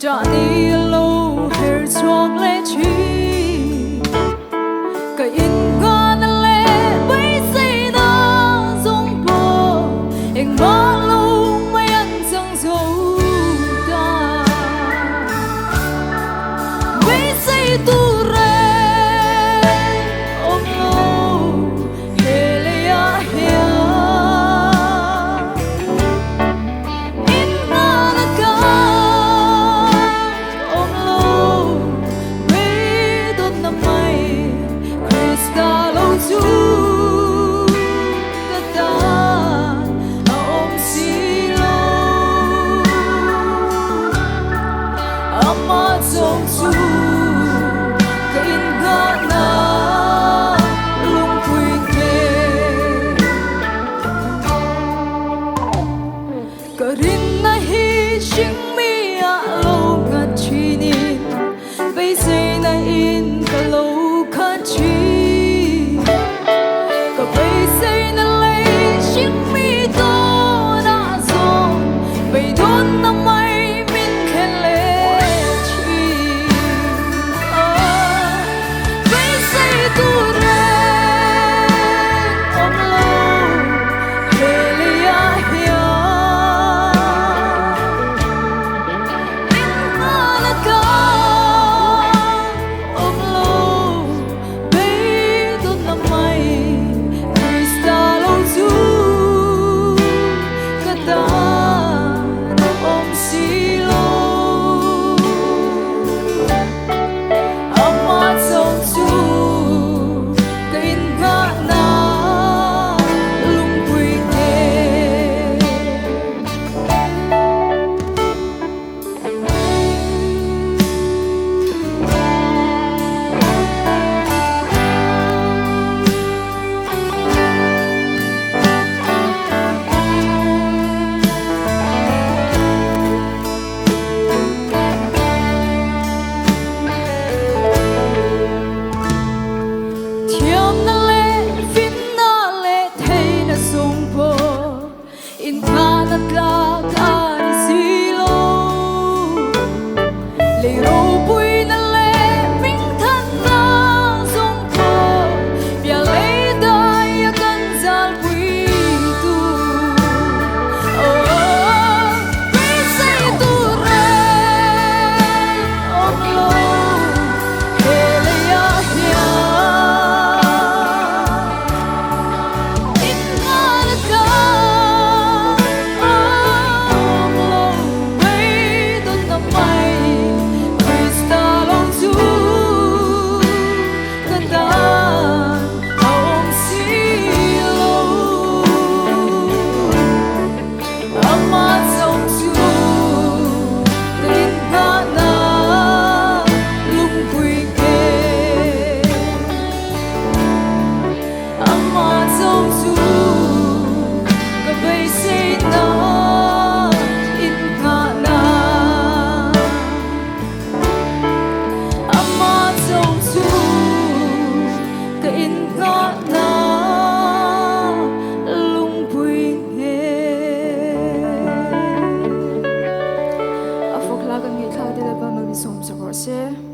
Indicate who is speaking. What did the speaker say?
Speaker 1: Trả đi lâu her chuông lệ chi cái in gan lệ bây giờ đã dùng bò em mơ lâu mấy anh chẳng dấu ta bây giờ tu re ôm lâu hè lệ ya hea Karin na hi ching mi a lo ngat chinin bây giờ na in ka lo khan chi ka bây giờ na lấy ching mi to na zong bây don na mai min khen le chi bây giờ tu re om lo he le ya hia Som sa